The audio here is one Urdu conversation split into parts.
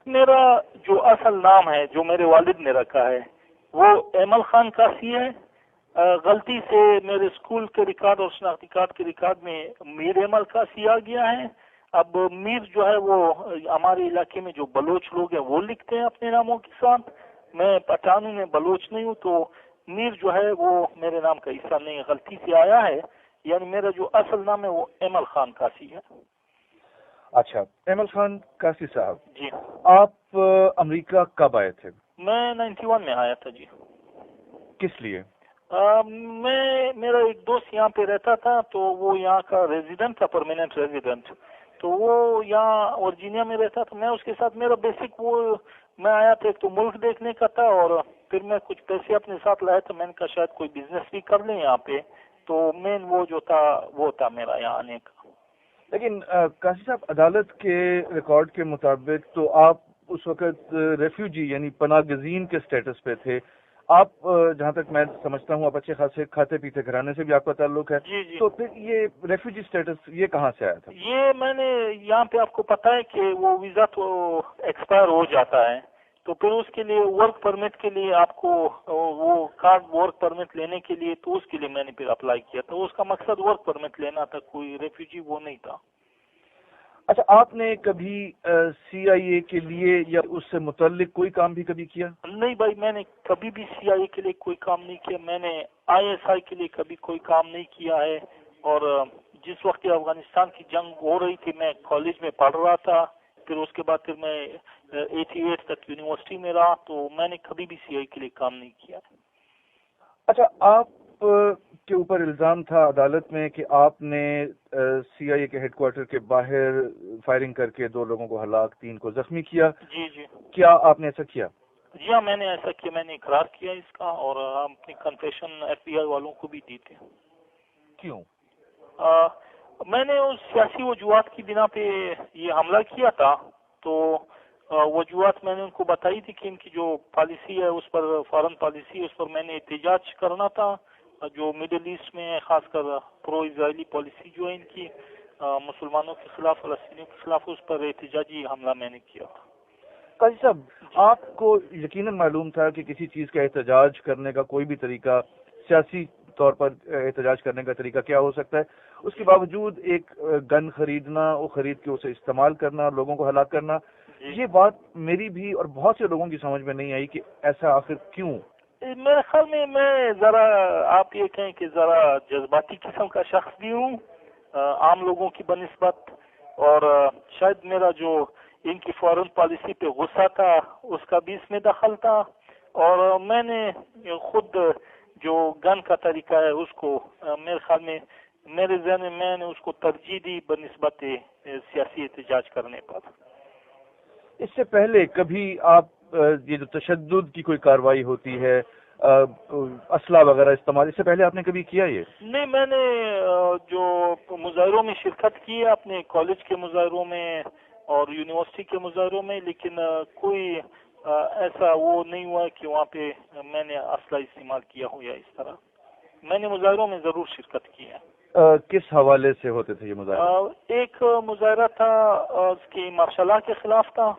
میرا جو اصل نام ہے جو میرے والد نے رکھا ہے وہ ایمل خان قاسی ہے. غلطی سے میرے اسکول کے ریکارڈ اور شناختی کارڈ کے ریکارڈ میں میر ایمل قاسی آ گیا ہے. اب میر جو ہے وہ ہمارے علاقے میں جو بلوچ لوگ ہیں وہ لکھتے ہیں اپنے ناموں کے ساتھ. میں پٹھان ہوں, میں بلوچ نہیں ہوں, تو میر جو ہے وہ میرے نام کا حصہ نہیں, غلطی سے آیا ہے. یعنی میرا جو اصل نام ہے وہ ایمل خان قاسی ہے. اچھا, ایمل خان قاسی صاحب جی, آپ امریکہ کب آئے تھے؟ میں 91 میں آیا تھا. جی, کس لیے؟ میرا ایک دوست یہاں پہ رہتا تھا, تو وہ یہاں کا ریزیڈنٹ تھا, پرماننٹ ریزیڈنٹ, تو وہ یہاں ورجینیا میں رہتا تھا. میں اس کے ساتھ, میرا بیسک وہ میں آیا تھا ایک تو ملک دیکھنے کا تھا, اور پھر میں کچھ پیسے اپنے ساتھ لایا تھا. میں نے کہا شاید کوئی بزنس بھی کر لیں یہاں پہ, تو مین وہ جو تھا وہ تھا میرا یہاں آنے کا. لیکن قاسی صاحب, عدالت کے ریکارڈ کے مطابق تو آپ اس وقت ریفیوجی یعنی پناہ گزین کے سٹیٹس پہ تھے. آپ جہاں تک میں سمجھتا ہوں آپ اچھے خاصے کھاتے پیتے گھرانے سے بھی آپ کا تعلق ہے. جی جی. تو پھر یہ ریفیوجی سٹیٹس یہ کہاں سے آیا تھا؟ یہ میں نے یہاں پہ, آپ کو پتا ہے کہ وہ ویزا تو ایکسپائر ہو جاتا ہے, تو پھر اس کے لیے ورک پرمٹ کے لیے آپ کو وہ کارڈ ورک پرمٹ لینے کے لیے, تو اس کے لیے میں نے پھر اپلائی کیا تھا. اس کا مقصد ورک پرمٹ لینا تھا, کوئی ریفیوجی وہ نہیں تھا. اچھا, آپ نے کبھی سی آئی اے کے لیے یا اس سے متعلق کوئی کام بھی کبھی کیا؟ نہیں بھائی, میں نے کبھی بھی سی آئی اے کے لیے کوئی کام نہیں کیا. میں نے آئی ایس آئی کے لیے کبھی کوئی کام نہیں کیا ہے. اور جس وقت افغانستان کی جنگ ہو رہی تھی, میں کالج میں پڑھ رہا تھا, پھر اس کے بعد پھر میں 88 تک یونیورسٹی میں رہا, تو میں نے کبھی بھی سی آئی کے لیے کام نہیں کیا. اچھا, آپ کے اوپر الزام تھا عدالت میں کہ آپ نے سی آئی اے کے ہیڈ کوارٹر کے باہر فائرنگ کر کے 2 لوگوں کو ہلاک, 3 کو زخمی کیا. جی جی. کیا آپ نے ایسا کیا؟ جی ہاں, میں نے ایسا کیا. میں نے اقرار کیا اس کا, اور اپنی کنفیشن ایف بی آئی والوں کو بھی دی تھی. کیوں؟ میں نے اس سیاسی وجوہات کی بنا پہ یہ حملہ کیا تھا. تو وجوہات میں نے ان کو بتائی تھی کہ ان کی جو پالیسی ہے اس پر, فارن پالیسی ہے اس پر میں نے احتجاج کرنا تھا. جو مڈل ایسٹ میں خاص کر پرو اسرائیلی پالیسی جو ہے ان کی مسلمانوں کے خلاف, فلسطینیوں کے خلاف, اس پر احتجاجی حملہ میں نے کیا تھا. قاضی صاحب, آپ کو یقیناً معلوم تھا کہ کسی چیز کا احتجاج کرنے کا کوئی بھی طریقہ, سیاسی طور پر احتجاج کرنے کا طریقہ کیا ہو سکتا ہے. اس کے باوجود ایک گن خریدنا, وہ خرید کے اسے استعمال کرنا, لوگوں کو ہلاک کرنا, یہ بات میری بھی اور بہت سے لوگوں کی سمجھ میں نہیں آئی کہ ایسا آخر کیوں. میرے خیال میں ذرا آپ یہ کہیں کہ ذرا جذباتی قسم کا شخص بھی ہوں عام لوگوں کی بنسبت, اور شاید میرا جو ان کی فارن پالیسی پہ غصہ تھا اس کا بھی اس میں دخل تھا. اور میں نے خود جو گن کا طریقہ ہے اس کو میرے خیال میں, میرے ذہن میں نے اس کو ترجیح دی بنسبت سیاسی احتجاج کرنے پر. اس سے پہلے کبھی آپ یہ جو تشدد کی کوئی کارروائی ہوتی ہے, اسلحہ وغیرہ استعمال, اس سے پہلے آپ نے کبھی کیا یہ؟ نہیں, میں نے جو مظاہروں میں شرکت کی ہے اپنے کالج کے مظاہروں میں اور یونیورسٹی کے مظاہروں میں, لیکن کوئی ایسا وہ نہیں ہوا کہ وہاں پہ میں نے اسلحہ استعمال کیا ہو یا اس طرح. میں نے مظاہروں میں ضرور شرکت کی ہے. کس حوالے سے ہوتے تھے یہ مظاہرے؟ ایک مظاہرہ تھا اس کی مارشل لا کے خلاف تھا,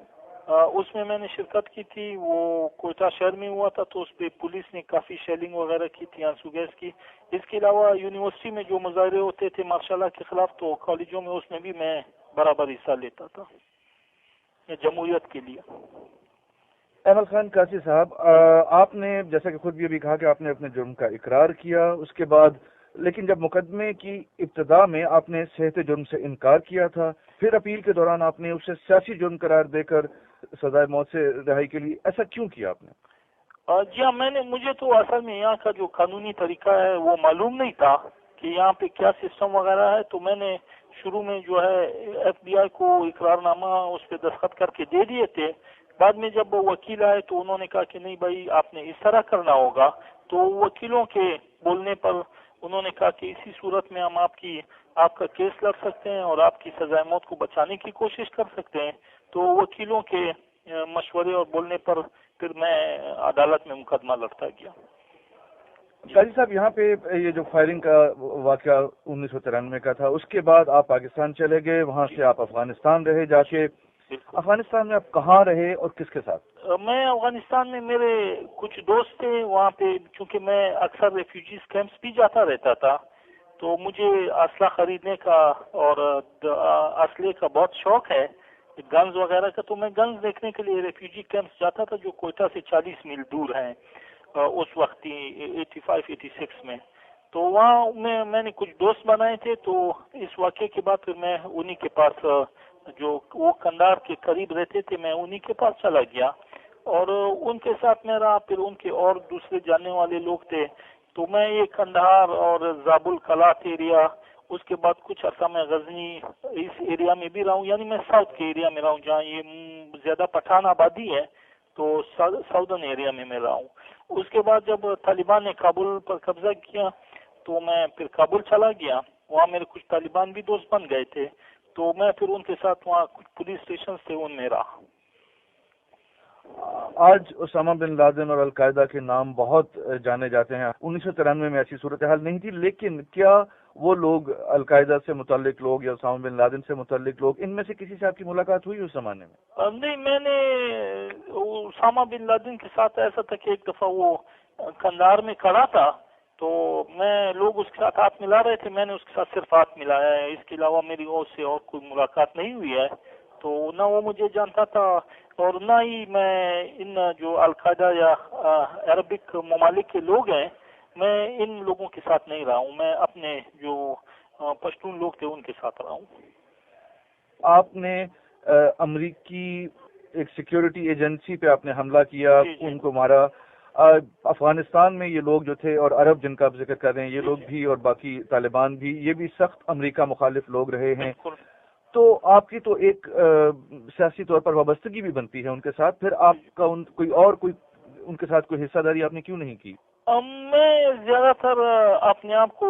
اس میں نے شرکت کی تھی. وہ کوئٹہ شہر میں ہوا تھا, تو اس پہ پولیس نے کافی شیلنگ وغیرہ کی تھی, آنسو گیس کی. اس کے علاوہ یونیورسٹی میں جو مظاہرے ہوتے تھے مارشل لا کے خلاف, تو کالجوں میں اس میں بھی میں برابر حصہ لیتا تھا جمہوریت کے لیے. ایمل خان قاسی صاحب, آپ نے جیسا کہ خود بھی ابھی کہا کہ آپ نے اپنے جرم کا اقرار کیا, اس کے بعد لیکن جب مقدمے کی ابتدا میں آپ نے صحت جرم سے انکار کیا تھا, پھر اپیل کے دوران آپ نے اسے سیاسی جرم قرار دے کر سزائے موت سے رہائی کے لیے ایسا کیوں کیا آپ نے؟ جی ہاں, مجھے تو اصل میں یہاں کا جو قانونی طریقہ ہے وہ معلوم نہیں تھا کہ یہاں پہ کیا سسٹم وغیرہ ہے. تو میں نے شروع میں جو ہے ایف بی آئی کو اقرار نامہ اس پہ دستخط کر کے دے دیے تھے. بعد میں جب وکیل آئے تو انہوں نے کہا کہ نہیں بھائی آپ نے اس طرح کرنا ہوگا. تو وکیلوں کے بولنے پر انہوں نے کہا کہ اسی صورت میں ہم آپ کا کیس لڑ سکتے ہیں اور آپ کی سزائے موت کو بچانے کی کوشش کر سکتے ہیں. تو وکیلوں کے مشورے اور بولنے پر پھر میں عدالت میں مقدمہ لڑتا گیا. قاضی صاحب, یہاں پہ یہ جو فائرنگ کا واقعہ 1993 کا تھا, اس کے بعد آپ پاکستان چلے گئے, وہاں سے آپ افغانستان رہے جا کے. افغانستان میں آپ کہاں رہے اور کس کے ساتھ؟ میں افغانستان میں میرے کچھ دوست تھے وہاں پہ، چونکہ میں اکثر ریفیوجیز کیمپس بھی جاتا رہتا تھا، تو مجھے اسلحہ خریدنے کا اور اسلحے کا بہت شوق ہے، گنز وغیرہ کا، تو میں گنز دیکھنے کے لیے ریفیوجی کیمپس جاتا تھا جو کوئٹہ سے 40 میل دور ہیں اس وقت 85-86 میں. تو وہاں میں نے کچھ دوست بنائے تھے، تو اس واقعے کے بعد پھر میں انہی کے پاس، جو وہ کندہار کے قریب رہتے تھے، میں انہی کے پاس چلا گیا اور ان کے ساتھ میں رہا. پھر ان کے اور دوسرے جاننے والے لوگ تھے، تو میں یہ کندہار اور زابل کلات ایریا، اس کے بعد کچھ عرصہ میں غزنی اس ایریا میں بھی رہا ہوں، یعنی میں ساؤتھ کے ایریا میں رہا ہوں جہاں یہ زیادہ پٹھان آبادی ہے، تو ساؤدرن ایریا میں رہا ہوں. اس کے بعد جب طالبان نے کابل پر قبضہ کیا تو میں پھر کابل چلا گیا، وہاں میرے کچھ طالبان بھی دوست بن گئے تھے، تو میں پھر ان کے ساتھ وہاں کچھ پولیس اسٹیشن تھے ان میں رہا. آج اسامہ بن لادن اور القاعدہ کے نام بہت جانے جاتے ہیں. 1993 میں ایسی صورتحال نہیں تھی، لیکن کیا وہ لوگ القاعدہ سے متعلق لوگ یا اسامہ بن لادن سے متعلق لوگ، ان میں سے کسی سے آپ کی ملاقات ہوئی اس زمانے میں؟ نہیں، میں نے اسامہ بن لادن کے ساتھ ایسا تھا کہ ایک دفعہ وہ کندہار میں کھڑا تھا، تو میں لوگ اس کے ساتھ ہاتھ ملا رہے تھے، میں نے اس کے ساتھ صرف ہاتھ ملایا ہے، اس کے علاوہ میری اس سے اور کوئی ملاقات نہیں ہوئی ہے. تو نہ وہ مجھے جانتا تھا اور نہ ہی میں ان جو القاعدہ یا عربک ممالک کے لوگ ہیں، میں ان لوگوں کے ساتھ نہیں رہا ہوں، میں اپنے جو پشتون لوگ تھے ان کے ساتھ رہا ہوں. آپ نے امریکی ایک سیکیورٹی ایجنسی پہ آپ نے حملہ کیا، ان کو مارا. افغانستان میں یہ لوگ جو تھے اور عرب جن کا آپ ذکر کر رہے ہیں، یہ لوگ بھی اور باقی طالبان بھی، یہ بھی سخت امریکہ مخالف لوگ رہے ہیں. تو آپ کی تو ایک سیاسی طور پر وابستگی بھی بنتی ہے ان کے ساتھ، پھر آپ کا کوئی ان کے ساتھ کوئی حصہ داری آپ نے کیوں نہیں کی؟ میں زیادہ تر اپنے آپ کو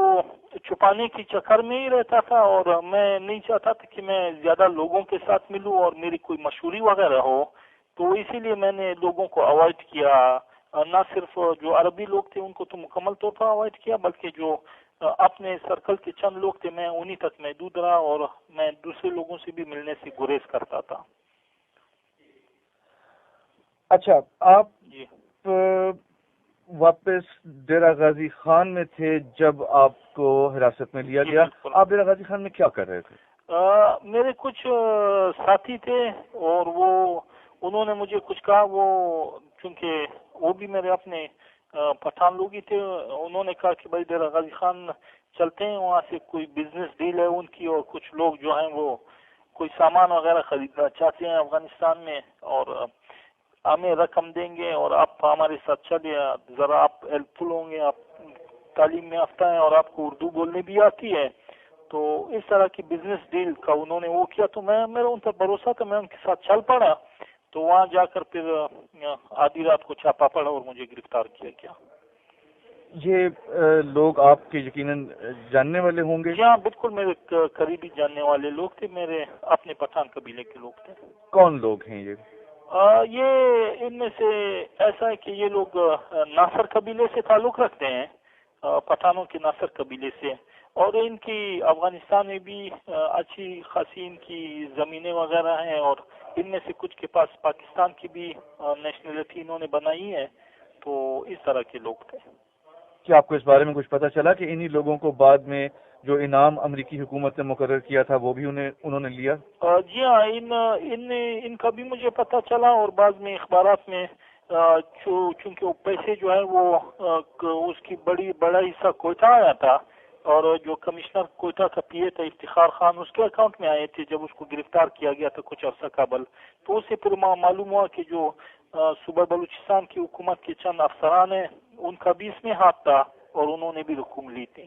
چھپانے کی چکر میں ہی رہتا تھا، اور میں نہیں چاہتا تھا کہ میں زیادہ لوگوں کے ساتھ ملوں اور میری کوئی مشہوری وغیرہ ہو، تو اسی لیے میں نے لوگوں کو اوائڈ کیا. نہ صرف جو عربی لوگ تھے ان کو تو مکمل طور پر اوائڈ کیا، بلکہ جو اپنے سرکل کے چند لوگ تھے میں انہی تک محدود رہا، اور میں دوسرے لوگوں سے بھی ملنے سے گریز کرتا تھا. اچھا، آپ جی واپس ڈیرہ غازی خان میں تھے جب آپ کو حراست میں لیا گیا. آپ ڈیرہ غازی خان میں کیا کر رہے تھے؟ میرے کچھ ساتھی تھے اور انہوں نے مجھے کچھ کہا، وہ چونکہ وہ بھی میرے اپنے پٹھان لوگ ہی تھے، انہوں نے کہا کہ بھائی ڈیرہ غازی خان چلتے ہیں، وہاں سے کوئی بزنس ڈیل ہے ان کی، اور کچھ لوگ جو ہیں وہ کوئی سامان وغیرہ خریدنا چاہتے ہیں افغانستان میں، اور ہمیں رقم دیں گے اور آپ ہمارے ساتھ چلے، ذرا آپ ہیلپ فل ہوں گے، آپ تعلیم میں یافتہ ہیں اور آپ کو اردو بولنے بھی آتی ہے. تو اس طرح کی بزنس ڈیل کا انہوں نے وہ کیا، تو میرا ان پر بھروسہ تھا، میں ان کے ساتھ چل پڑا. تو وہاں جا کر پھر آدھی رات کو چھاپا پڑا اور مجھے گرفتار کیا گیا. یہ لوگ آپ کے یقیناً جاننے والے ہوں گے؟ ہاں بالکل، میرے قریبی جاننے والے لوگ تھے، میرے اپنے پٹھان قبیلے کے لوگ تھے. کون لوگ ہیں یہ؟ یہ ان میں سے ایسا ہے کہ یہ لوگ ناصر قبیلے سے تعلق رکھتے ہیں، پٹھانوں کے ناصر قبیلے سے، اور ان کی افغانستان میں بھی اچھی خاصی ان کی زمینیں وغیرہ ہیں، اور ان میں سے کچھ کے پاس پاکستان کی بھی نیشنلٹی انہوں نے بنائی ہے. تو اس طرح کے لوگ تھے. کیا آپ کو اس بارے میں کچھ پتہ چلا کہ انہی لوگوں کو بعد میں جو انعام امریکی حکومت نے مقرر کیا تھا وہ بھی انہوں نے لیا؟ جی ہاں، ان کا بھی مجھے پتہ چلا، اور بعض میں اخبارات میں چونکہ وہ پیسے جو ہے وہ اس کی بڑا حصہ کوئٹہ آیا تھا، اور جو کمشنر کوئٹہ کا پی اے تھا افتخار خان، اس کے اکاؤنٹ میں آئے تھے جب اس کو گرفتار کیا گیا تھا کچھ عرصہ قبل. تو اس سے پھر معلوم ہوا کہ جو صوبہ بلوچستان کی حکومت کے چند افسران ہیں ان کا بھی اس میں ہاتھ تھا، اور انہوں نے بھی رقوم لی تھی.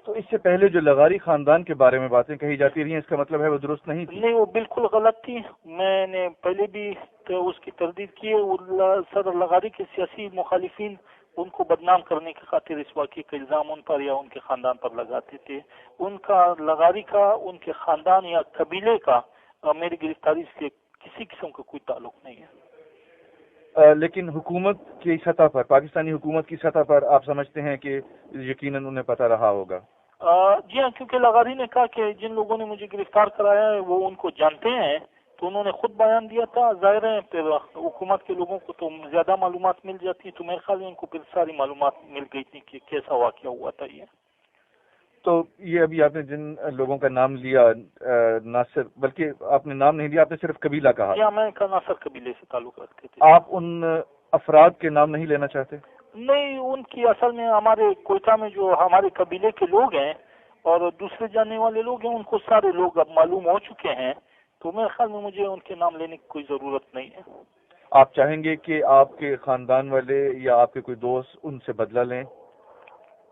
تو اس سے پہلے جو لغاری خاندان کے بارے میں باتیں کہی جاتی رہی ہیں، اس کا مطلب ہے وہ درست نہیں تھی؟ نہیں، وہ بالکل غلط تھی. میں نے پہلے بھی اس کی تردید کی ہے. صدر لغاری کے سیاسی مخالفین ان کو بدنام کرنے کی خاطر اس واقعے کا الزام ان پر یا ان کے خاندان پر لگاتے تھے. ان کا لغاری کا، ان کے خاندان یا قبیلے کا میری گرفتاری سے کسی قسم کا کوئی تعلق نہیں ہے. لیکن حکومت کی سطح پر، پاکستانی حکومت کی سطح پر آپ سمجھتے ہیں کہ یقیناً انہیں پتہ رہا ہوگا؟ جی ہاں، کیونکہ لغاری نے کہا کہ جن لوگوں نے مجھے گرفتار کرایا ہے وہ ان کو جانتے ہیں، تو انہوں نے خود بیان دیا تھا. ظاہر ہے پھر حکومت کے لوگوں کو تو زیادہ معلومات مل جاتی, تو میرے خیال میں ان کو پھر ساری معلومات مل گئی تھی کہ کیسا واقعہ ہوا تھا یہ. تو یہ ابھی آپ نے جن لوگوں کا نام لیا, ناصر, بلکہ آپ نے نام نہیں لیا, آپ نے صرف قبیلہ کہا. یا میں ناصر قبیلے سے تعلق رکھتے تھے. آپ ان افراد کے نام نہیں لینا چاہتے؟ نہیں, ان کی اصل میں ہمارے کوئٹہ میں جو ہمارے قبیلے کے لوگ ہیں اور دوسرے جاننے والے لوگ ہیں, ان کو سارے لوگ اب معلوم ہو چکے ہیں, تو میرے خیال میں مجھے ان کے نام لینے کی کوئی ضرورت نہیں ہے. آپ چاہیں گے کہ آپ کے خاندان والے یا آپ کے کوئی دوست ان سے بدلہ لیں؟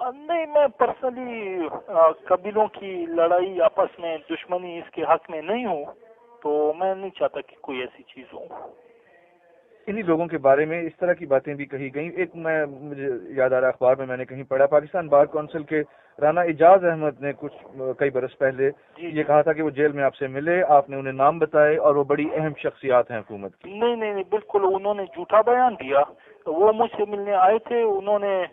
نہیں, میں پرسنلی قبیلوں کی لڑائی, آپس میں دشمنی اس کے حق میں نہیں ہوں, تو میں نہیں چاہتا کہ کوئی ایسی چیز ہو. انہی لوگوں کے بارے میں اس طرح کی باتیں بھی کہی گئیں. ایک مجھے یاد آ رہا اخبار میں نے کہیں پڑھا, پاکستان بار کونسل کے رانا اعجاز احمد نے کئی برس پہلے یہ کہا تھا کہ وہ جیل میں آپ سے ملے, آپ نے انہیں نام بتائے اور وہ بڑی اہم شخصیات ہیں حکومت کی. نہیں, بالکل انہوں نے جھوٹا بیان دیا. وہ مجھ سے ملنے آئے تھے, انہوں نے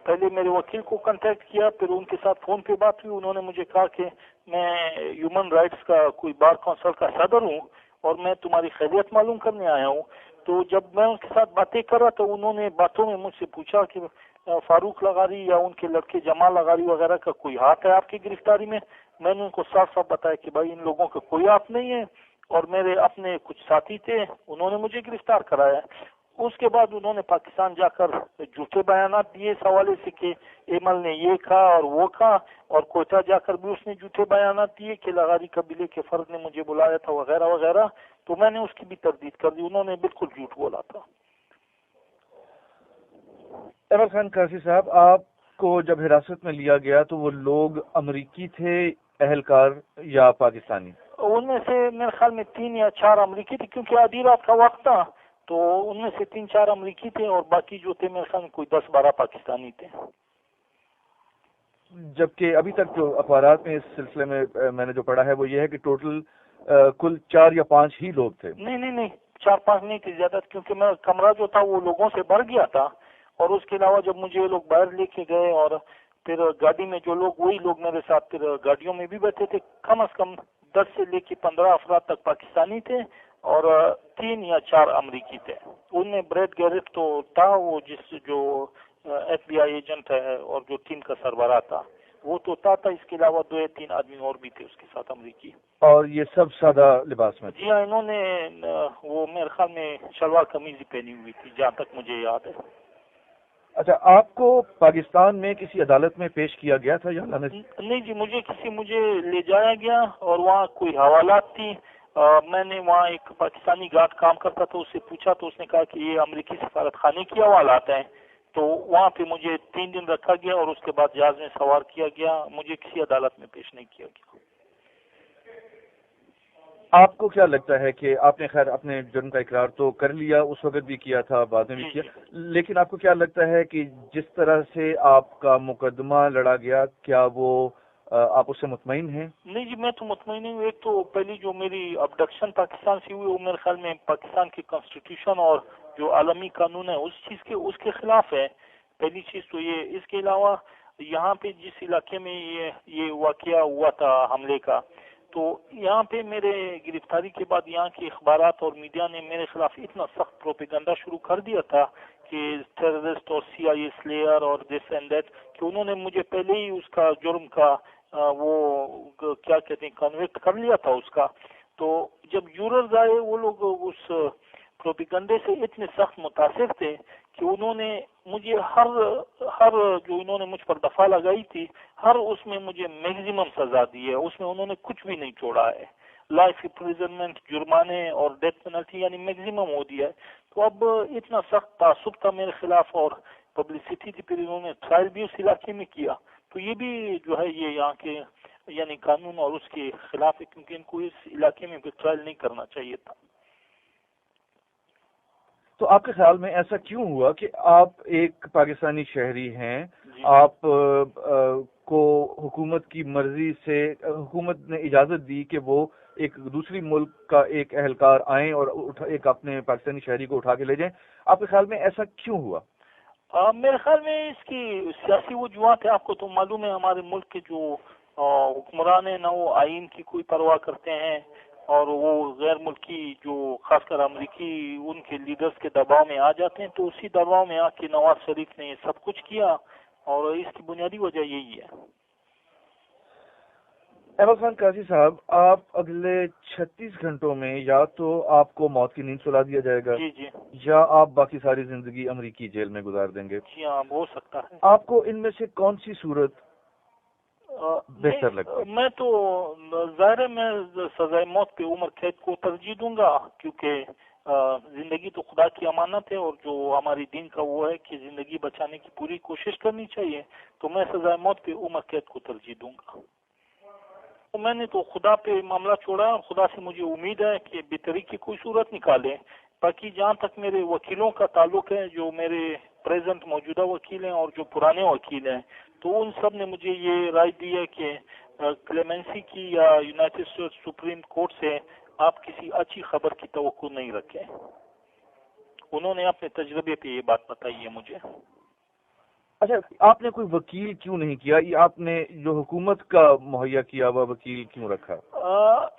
پہلے میرے وکیل کو کنٹیکٹ کیا, پھر ان کے ساتھ فون پہ بات ہوئی. انہوں نے مجھے کہا کہ میں ہیومن رائٹس کا کوئی بار کونسل کا صدر ہوں اور میں تمہاری خیریت معلوم کرنے آیا ہوں. تو جب میں ان کے ساتھ باتیں کر رہا تو انہوں نے باتوں میں مجھ سے پوچھا کہ فاروق لغاری یا ان کے لڑکے جمال لغاری وغیرہ کا کوئی ہاتھ ہے آپ کی گرفتاری میں. میں نے ان کو صاف صاف بتایا کہ بھائی ان لوگوں کا کوئی ہاتھ نہیں ہے, اور میرے اپنے کچھ ساتھی تھے, انہوں نے مجھے گرفتار کرایا. اس کے بعد انہوں نے پاکستان جا کر جھوٹے بیانات دیے اس حوالے سے کہ ایمل نے یہ کہا اور وہ کہا, اور کوئٹہ جا کر بھی اس نے جھوٹے بیانات دیے کہ لغاری قبیلے کے فرد نے مجھے بلایا تھا وغیرہ وغیرہ. تو میں نے اس کی بھی تردید کر دی, انہوں نے بالکل جھوٹ بولا تھا. ایمل خان قاضی صاحب, آپ کو جب حراست میں لیا گیا تو وہ لوگ امریکی تھے اہلکار یا پاکستانی؟ ان میں سے میرے خیال میں 3 یا 4 امریکی تھے, کیونکہ آدھی رات کا وقت تھا, تو ان میں سے 3-4 امریکی تھے اور باقی جو تھے میرے خیال میں کوئی 10-12 پاکستانی تھے. جبکہ ابھی تک جو اخبارات میں اس سلسلے میں نے جو پڑھا ہے وہ یہ ہے کہ ٹوٹل کل 4 یا 5 ہی لوگ تھے. نہیں, 4-5 نہیں تھے زیادہ, کیونکہ میں کمرہ جو تھا وہ لوگوں سے بھر گیا تھا, اور اس کے علاوہ جب مجھے لوگ باہر لے کے گئے اور پھر گاڑی میں جو لوگ, وہی لوگ میرے ساتھ پھر گاڑیوں میں بھی بیٹھے تھے. کم از کم 10 سے لے کے 15 افراد تک پاکستانی تھے اور 3 یا 4 امریکی تھے. ان میں بریڈ گیرٹ تو تھا, وہ جو FBI ایجنٹ ہے اور جو ٹیم کا سربراہ تھا وہ تو تھا. اس کے علاوہ 2 یا 3 آدمی اور بھی تھے اس کے ساتھ امریکی. اور یہ سب سادہ لباس میں؟ جی ہاں, انہوں نے وہ میرے خیال میں شلوار قمیض ہی پہنی ہوئی تھی جہاں تک مجھے یاد ہے. اچھا, آپ کو پاکستان میں کسی عدالت میں پیش کیا گیا تھا یا نہیں؟ جی, مجھے لے جایا گیا اور وہاں کوئی حوالات تھی. میں نے وہاں ایک پاکستانی گارڈ کام کرتا تھا, اس سے پوچھا تو اس نے کہا کہ یہ امریکی سفارت خانے کی حوالات ہیں. تو وہاں پہ مجھے 3 دن رکھا گیا اور اس کے بعد جہاز میں سوار کیا گیا. مجھے کسی عدالت میں پیش نہیں کیا گیا. آپ کو کیا لگتا ہے کہ آپ نے خیر اپنے جرم کا اقرار تو کر لیا, اس وقت بھی کیا تھا, بعد میں بھی کیا, لیکن آپ کو کیا لگتا ہے کہ جس طرح سے آپ کا مقدمہ لڑا گیا, کیا وہ آپ اس سے مطمئن ہیں؟ نہیں جی, میں تو مطمئن ہوں. ایک تو پہلی جو میری ابڈکشن پاکستان سے ہوئی وہ میرے خیال میں پاکستان کی کانسٹیٹیوشن اور جو عالمی قانون ہے اس کے خلاف ہے. پہلی چیز تو یہ. اس کے علاوہ یہاں پہ جس علاقے میں یہ واقعہ ہوا تھا حملے کا, تو یہاں پہ میرے گرفتاری کے بعد یہاں کے اخبارات اور میڈیا نے میرے خلاف اتنا سخت پروپیگنڈا شروع کر دیا تھا کہ ٹیررسٹ اور CIA سلیئر اور دس اینڈ دیٹ, کہ انہوں نے مجھے پہلے ہی اس کا جرم کا وہ کیا کہتے ہیں کنوکٹ کر لیا تھا اس کا. تو جب جوررز آئے وہ لوگ اس پروپیگنڈے سے اتنے سخت متاثر تھے کہ انہوں نے مجھے ہر جو انہوں نے مجھ پر دفعہ لگائی تھی, ہر اس میں مجھے میگزیمم سزا دی ہے. اس میں انہوں نے کچھ بھی نہیں چھوڑا ہے. لائف امپریزنمنٹ, جرمانے اور ڈیتھ پینلٹی یعنی میگزیمم ہو دیا ہے. تو اب اتنا سخت تعصب تھا میرے خلاف اور پبلسٹی تھی, پھر انہوں نے ٹرائل بھی اس علاقے میں کیا. تو یہ بھی جو ہے یہ یہاں کے یعنی قانون اور اس کے خلاف ہے, کیونکہ ان کو اس علاقے میں ٹرائل نہیں کرنا چاہیے تھا. تو آپ کے خیال میں ایسا کیوں ہوا کہ آپ ایک پاکستانی شہری ہیں, آپ کو حکومت کی مرضی سے حکومت نے اجازت دی کہ وہ ایک دوسری ملک کا ایک اہلکار آئیں اور ایک اپنے پاکستانی شہری کو اٹھا کے لے جائیں, آپ کے خیال میں ایسا کیوں ہوا؟ میرے خیال میں اس کی سیاسی وجوہات ہے. آپ کو تو معلوم ہے ہمارے ملک کے جو حکمران ہیں, نہ وہ آئین کی کوئی پرواہ کرتے ہیں, اور وہ غیر ملکی جو خاص کر امریکی ان کے لیڈرز کے دباؤ میں آ جاتے ہیں، تو اسی دباؤ میں آ کے نواز شریف نے سب کچھ کیا، اور اس کی بنیادی وجہ یہی ہے۔ احمد خان قاضی صاحب، آپ اگلے 36 گھنٹوں میں یا تو آپ کو موت کی نیند سلا دیا جائے گا، جی جی یا آپ باقی ساری زندگی امریکی جیل میں گزار دیں گے۔ جی ہاں، ہو سکتا ہے۔ آپ کو ان میں سے کون سی صورت بہتر لگتی ہے؟ میں تو ظاہر ہے میں سزائے موت پہ عمر قید کو ترجیح دوں گا، کیونکہ زندگی تو خدا کی امانت ہے، اور جو ہماری دین کا وہ ہے کہ زندگی بچانے کی پوری کوشش کرنی چاہیے، تو میں سزائے موت پہ عمر قید کو ترجیح دوں گا۔ تو میں نے تو خدا پہ معاملہ چھوڑا، اور خدا سے مجھے امید ہے کہ بہتری کی کوئی صورت نکالے۔ باقی جہاں تک میرے وکیلوں کا تعلق ہے، جو میرے پریزنٹ موجودہ وکیل ہیں اور جو پرانے وکیل ہیں، تو ان سب نے مجھے یہ رائے دی ہے کہ کلیمنسی کی یا یونائٹڈ اسٹیٹس سپریم کورٹ سے آپ کسی اچھی خبر کی توقع نہیں رکھیں۔ انہوں نے اپنے تجربے پہ یہ بات بتائی ہے مجھے۔ اچھا، آپ نے کوئی وکیل کیوں نہیں کیا؟ یہ آپ نے جو حکومت کا مہیا کیا ہوا وکیل کیوں رکھا؟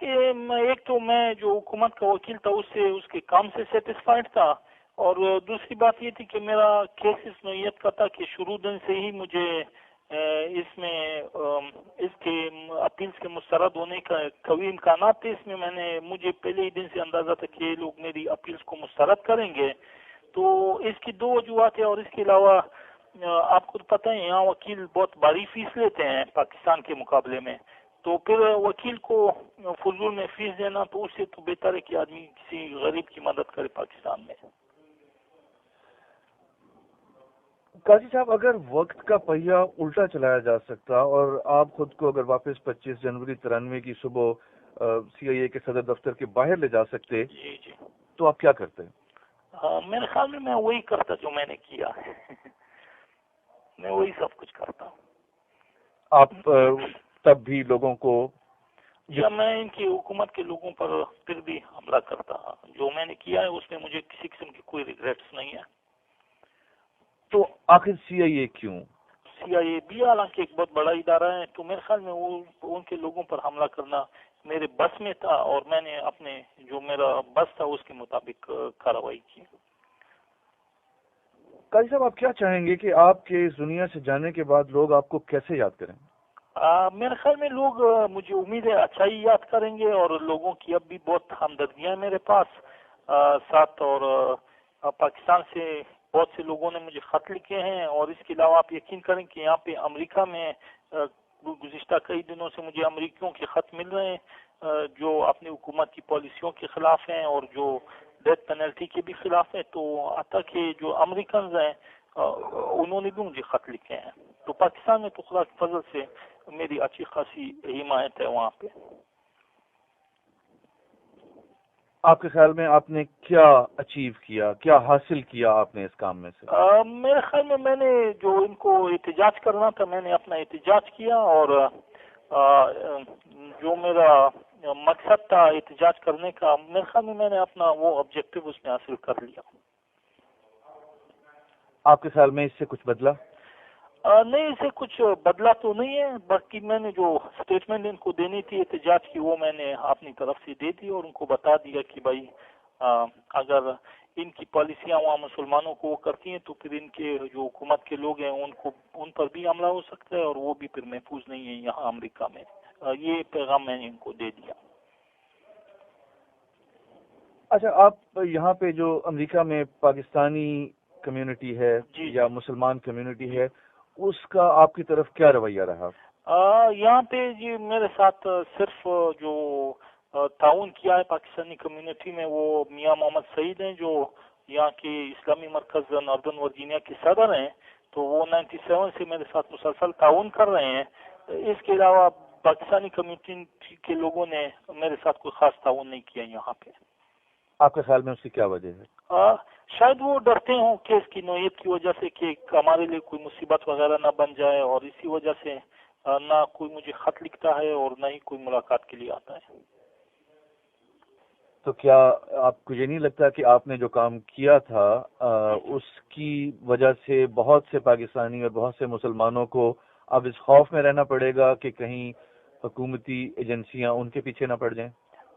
ایک تو میں جو حکومت کا وکیل تھا اس کے کام سے سیٹسفائڈ تھا، اور دوسری بات یہ تھی کہ میرا کیس اس نوعیت کا تھا کہ شروع دن سے ہی مجھے اس میں اس کے اپیلس کے مسترد ہونے کا قوی امکانات تھے۔ اس میں مجھے پہلے ہی دن سے اندازہ تھا کہ یہ لوگ میری اپیلس کو مسترد کریں گے۔ تو اس کی دو وجوہات ہیں، اور اس کے علاوہ آپ کو پتہ ہے یہاں وکیل بہت بھاری فیس لیتے ہیں پاکستان کے مقابلے میں، تو پھر وکیل کو فضول میں فیس دینا، تو اس سے تو بہتر ہے کہ آدمی کسی غریب کی مدد کرے پاکستان میں۔ قاضی صاحب، اگر وقت کا پہیہ الٹا چلایا جا سکتا اور آپ خود کو اگر واپس 25 جنوری 93 کی صبح CIA کے صدر دفتر کے باہر لے جا سکتے، جی جی، تو آپ کیا کرتے؟ میرے خیال میں وہی کرتا جو میں نے کیا ہے۔ میں وہی سب کچھ کرتا ہوں۔ آپ تب بھی لوگوں کو یا میں ان کی حکومت کے لوگوں پر پھر بھی حملہ کرتا، جو میں نے کیا ہے اس میں مجھے کسی قسم کی کوئی ریگریٹس نہیں ہے۔ تو آخر CIA کیوں؟ CIA بھی حالانکہ ایک بہت بڑا ادارہ ہے، تو میرے خیال میں وہ ان کے لوگوں پر حملہ کرنا میرے بس میں تھا، اور میں نے اپنے جو میرا بس تھا اس کے مطابق کارروائی کی۔ قاضی صاحب، آپ کیا چاہیں گے کہ آپ کے اس دنیا سے جانے کے بعد لوگ آپ کو کیسے یاد کریں؟ میرے خیال میں لوگ مجھے امید ہے اچھا ہی یاد کریں گے، اور لوگوں کی اب بھی بہت ہمدردیاں ہیں میرے پاس ساتھ، اور پاکستان سے بہت سے لوگوں نے مجھے خط لکھے ہیں، اور اس کے علاوہ آپ یقین کریں کہ یہاں پہ امریکہ میں گزشتہ کئی دنوں سے مجھے امریکیوں کے خط مل رہے ہیں جو اپنی حکومت کی پالیسیوں کے خلاف ہیں اور جو ڈیتھ پینلٹی کے بھی خلاف ہیں۔ تو حتیٰ کہ جو امریکنز ہیں انہوں نے بھی مجھے خط لکھے ہیں۔ تو پاکستان میں تو خدا کے فضل سے میری اچھی خاصی حمایت ہے وہاں پہ۔ آپ کے خیال میں آپ نے کیا اچیو کیا، کیا حاصل کیا آپ نے اس کام میں سے؟ میرے خیال میں نے جو ان کو احتجاج کرنا تھا میں نے اپنا احتجاج کیا، اور جو میرا مقصد تھا احتجاج کرنے کا، میرے خیال میں نے اپنا وہ آبجیکٹو اس میں حاصل کر لیا۔ آپ کے خیال میں اس سے کچھ بدلا؟ نہیں، اسے کچھ بدلا تو نہیں ہے، باقی میں نے جو اسٹیٹمنٹ ان کو دینی تھی احتجاج کی وہ میں نے اپنی طرف سے دے دی، اور ان کو بتا دیا کہ بھائی اگر ان کی پالیسیاں وہاں مسلمانوں کو وہ کرتی ہیں تو پھر ان کے جو حکومت کے لوگ ہیں ان پر بھی حملہ ہو سکتا ہے، اور وہ بھی پھر محفوظ نہیں ہے یہاں امریکہ میں۔ یہ پیغام میں نے ان کو دے دیا۔ اچھا، آپ یہاں پہ جو امریکہ میں پاکستانی کمیونٹی ہے یا مسلمان کمیونٹی ہے، اس کا آپ کی طرف کیا رویہ رہا؟ یہاں پہ جی میرے ساتھ صرف جو تعاون کیا ہے پاکستانی کمیونٹی میں وہ میاں محمد سعید ہیں، جو یہاں کے اسلامی مرکز ناردرن ورجینیا کے صدر ہیں، تو وہ 97 سے میرے ساتھ مسلسل تعاون کر رہے ہیں۔ اس کے علاوہ پاکستانی کمیونٹی کے لوگوں نے میرے ساتھ کوئی خاص تعاون نہیں کیا یہاں پہ۔ آپ کے خیال میں اس کی کیا وجہ ہے؟ شاید وہ ڈرتے ہوں کہ اس کی نوعیت کی وجہ سے کہ ہمارے لیے کوئی مصیبت وغیرہ نہ بن جائے، اور اسی وجہ سے نہ کوئی مجھے خط لکھتا ہے اور نہ ہی کوئی ملاقات کے لیے آتا ہے۔ تو کیا آپ کو یہ نہیں لگتا کہ آپ نے جو کام کیا تھا اس کی وجہ سے بہت سے پاکستانی اور بہت سے مسلمانوں کو اب اس خوف میں رہنا پڑے گا کہ کہیں حکومتی ایجنسیاں ان کے پیچھے نہ پڑ جائیں؟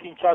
3-4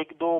1-2